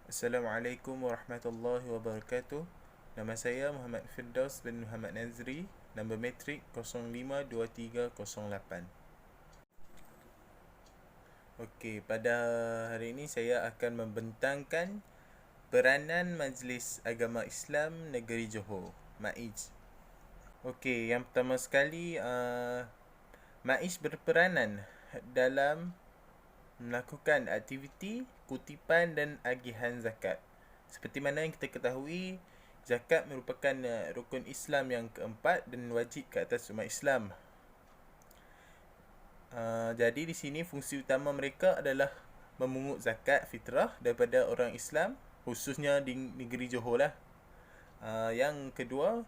Assalamualaikum warahmatullahi wabarakatuh. Nama saya Muhammad Firdaus bin Muhammad Nazri. Nombor metrik 052308. Okey, pada hari ini saya akan membentangkan peranan Majlis Agama Islam Negeri Johor, MAIJ. Okey, yang pertama sekali, MAIJ berperanan dalam melakukan aktiviti kutipan dan agihan zakat. Seperti mana yang kita ketahui, zakat merupakan rukun Islam yang keempat dan wajib ke atas umat Islam. Jadi di sini fungsi utama mereka adalah memungut zakat fitrah daripada orang Islam, khususnya di negeri Johor lah. Yang kedua,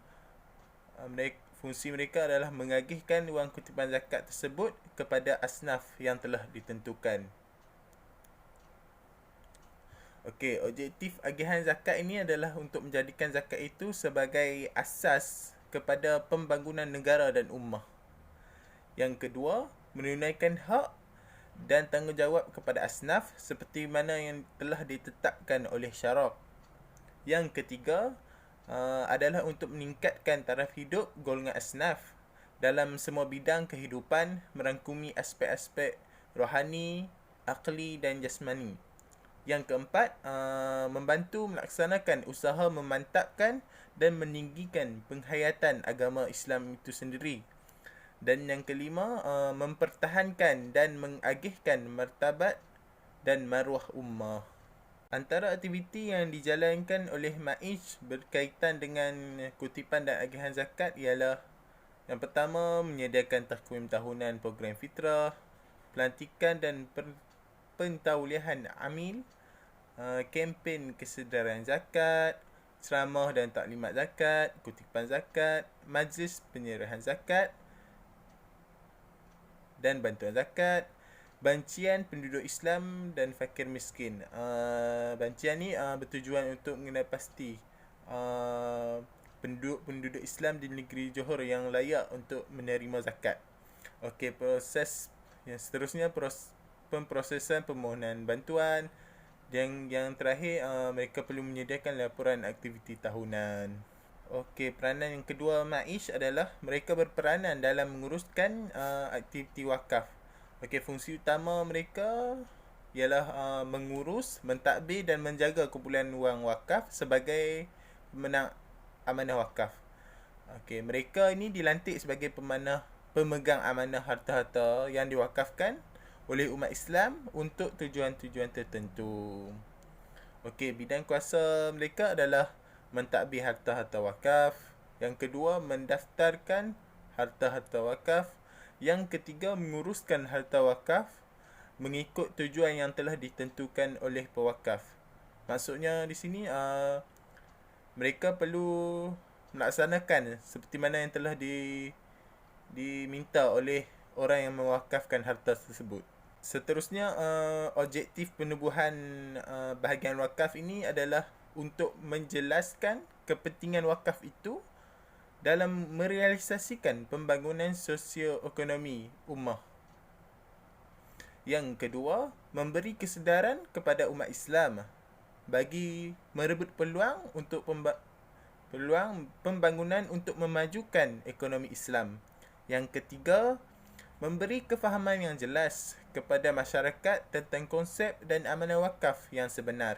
fungsi mereka adalah mengagihkan wang kutipan zakat tersebut kepada asnaf yang telah ditentukan. Okey, objektif agihan zakat ini adalah untuk menjadikan zakat itu sebagai asas kepada pembangunan negara dan ummah. Yang kedua, menunaikan hak dan tanggungjawab kepada asnaf seperti mana yang telah ditetapkan oleh syarak. Yang ketiga, adalah untuk meningkatkan taraf hidup golongan asnaf dalam semua bidang kehidupan, merangkumi aspek-aspek rohani, akli dan jasmani. Yang keempat, membantu melaksanakan usaha memantapkan dan meninggikan penghayatan agama Islam itu sendiri. Dan yang kelima, mempertahankan dan mengagihkan martabat dan maruah ummah. Antara aktiviti yang dijalankan oleh MAIJ berkaitan dengan kutipan dan agihan zakat ialah yang pertama, menyediakan takwim tahunan program fitrah, pelantikan dan pentaulihan amil, kempen kesedaran zakat, ceramah dan taklimat zakat, kutipan zakat, majlis penyerahan zakat dan bantuan zakat, bancian penduduk Islam dan fakir miskin. Bancian ni bertujuan untuk mengenal pasti penduduk Islam di negeri Johor yang layak untuk menerima zakat. Okey, proses yang seterusnya, pemprosesan permohonan bantuan. Yang terakhir, mereka perlu menyediakan laporan aktiviti tahunan. Okey, peranan yang kedua MAIJ adalah mereka berperanan dalam menguruskan aktiviti wakaf. Okey, fungsi utama mereka ialah mengurus, mentadbir dan menjaga kumpulan wang wakaf sebagai pemenang amanah wakaf. Okey, mereka ini dilantik sebagai pemegang amanah harta-harta yang diwakafkan oleh umat Islam untuk tujuan-tujuan tertentu. Okey, bidang kuasa mereka adalah mentadbir harta-harta wakaf. Yang kedua, mendaftarkan harta-harta wakaf. Yang ketiga, menguruskan harta wakaf mengikut tujuan yang telah ditentukan oleh pewakaf. Maksudnya di sini mereka perlu melaksanakan seperti mana yang telah diminta oleh orang yang mewakafkan harta tersebut. Seterusnya, objektif penubuhan bahagian wakaf ini adalah untuk menjelaskan kepentingan wakaf itu dalam merealisasikan pembangunan sosioekonomi ummah. Yang kedua, memberi kesedaran kepada umat Islam bagi merebut peluang pembangunan untuk memajukan ekonomi Islam. Yang ketiga, memberi kefahaman yang jelas kepada masyarakat tentang konsep dan amanah wakaf yang sebenar.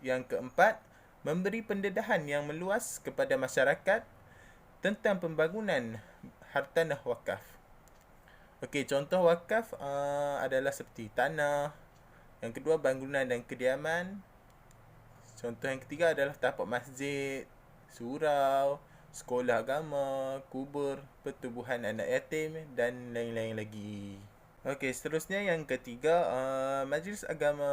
Yang keempat, memberi pendedahan yang meluas kepada masyarakat tentang pembangunan hartanah wakaf. Okey, contoh wakaf adalah seperti tanah. Yang kedua, bangunan dan kediaman. Contoh yang ketiga adalah tapak masjid, surau, sekolah agama, kubur, pertubuhan anak yatim dan lain-lain lagi. Okey, seterusnya yang ketiga, Majlis Agama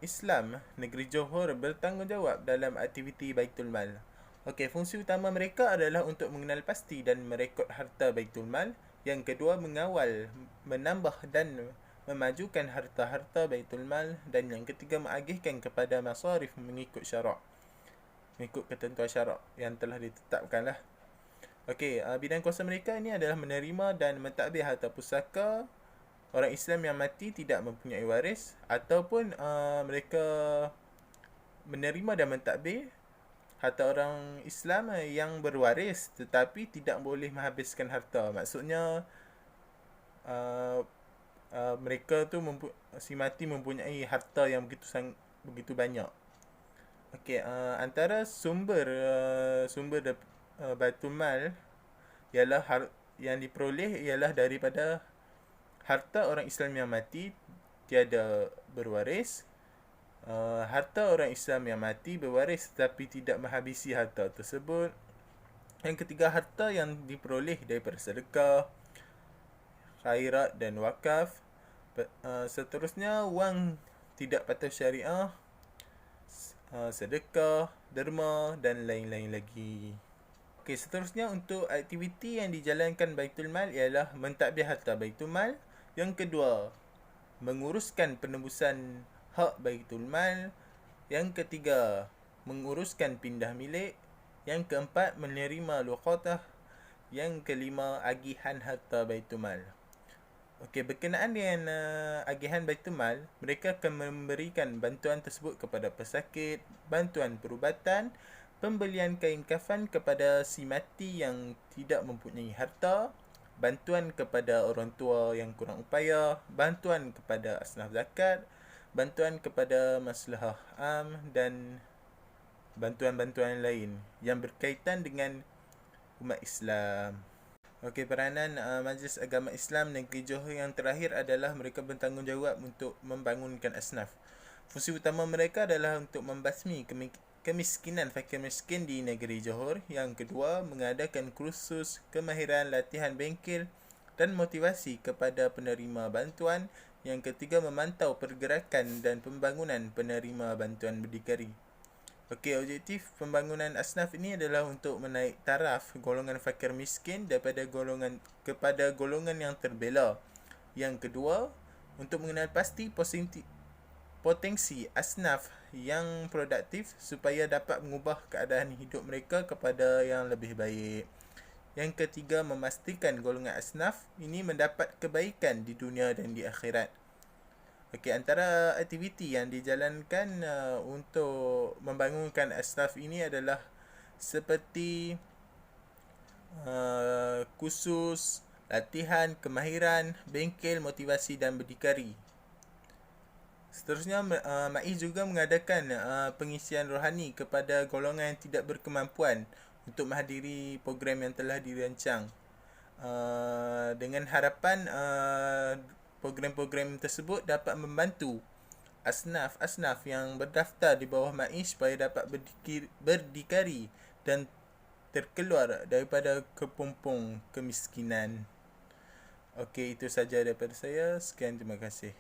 Islam Negeri Johor bertanggungjawab dalam aktiviti Baitul Mal. Okey, fungsi utama mereka adalah untuk mengenal pasti dan merekod harta Baitul Mal. Yang kedua, mengawal, menambah dan memajukan harta-harta Baitul Mal. Dan yang ketiga, mengagihkan kepada masarif mengikut syarak, mengikut ketentuan syarak yang telah ditetapkan lah. Okey, bidang kuasa mereka ini adalah menerima dan mentadbir harta pusaka, orang Islam yang mati tidak mempunyai waris, ataupun mereka menerima dan mentadbir harta orang Islam yang berwaris tetapi tidak boleh menghabiskan harta. Maksudnya uh, mereka tu si mati mempunyai harta yang begitu banyak. Okey, antara sumber Baitul Mal ialah yang diperoleh ialah daripada harta orang Islam yang mati tiada berwaris. Harta orang Islam yang mati berwaris tetapi tidak menghabisi harta tersebut. Yang ketiga, harta yang diperoleh daripada sedekah, khairat dan wakaf. Seterusnya, wang tidak patuh syariah, sedekah, derma dan lain-lain lagi. Okey, seterusnya untuk aktiviti yang dijalankan Baitul Mal ialah mentadbir harta Baitul Mal. Yang kedua, menguruskan penembusan hak Baitul Mal. Yang ketiga, menguruskan pindah milik. Yang keempat, menerima luqatah. Yang kelima, agihan harta Baitul Mal. Okey, berkenaan dengan agihan Baitul Mal, mereka akan memberikan bantuan tersebut kepada pesakit, bantuan perubatan, pembelian kain kafan kepada si mati yang tidak mempunyai harta, bantuan kepada orang tua yang kurang upaya, bantuan kepada asnaf zakat, bantuan kepada maslahah am dan bantuan-bantuan lain yang berkaitan dengan umat Islam. Okey, peranan Majlis Agama Islam Negeri Johor yang terakhir adalah mereka bertanggungjawab untuk membangunkan asnaf. Fungsi utama mereka adalah untuk membasmi kemiskinan fakir miskin di negeri Johor. Yang kedua, mengadakan kursus kemahiran latihan bengkel dan motivasi kepada penerima bantuan. Yang ketiga, memantau pergerakan dan pembangunan penerima bantuan berdikari. Okey, objektif pembangunan asnaf ini adalah untuk menaik taraf golongan fakir miskin kepada golongan yang terbela. Yang kedua, untuk mengenal pasti potensi asnaf yang produktif supaya dapat mengubah keadaan hidup mereka kepada yang lebih baik. Yang ketiga, memastikan golongan asnaf ini mendapat kebaikan di dunia dan di akhirat. Okey, antara aktiviti yang dijalankan untuk membangunkan asnaf ini adalah seperti kursus, latihan, kemahiran, bengkel, motivasi dan berdikari. Seterusnya, MAIS juga mengadakan pengisian rohani kepada golongan yang tidak berkemampuan untuk menghadiri program yang telah dirancang. Dengan harapan program-program tersebut dapat membantu asnaf yang berdaftar di bawah MAIS supaya dapat berdikari dan terkeluar daripada kepompong kemiskinan. Okey, itu saja daripada saya. Sekian, terima kasih.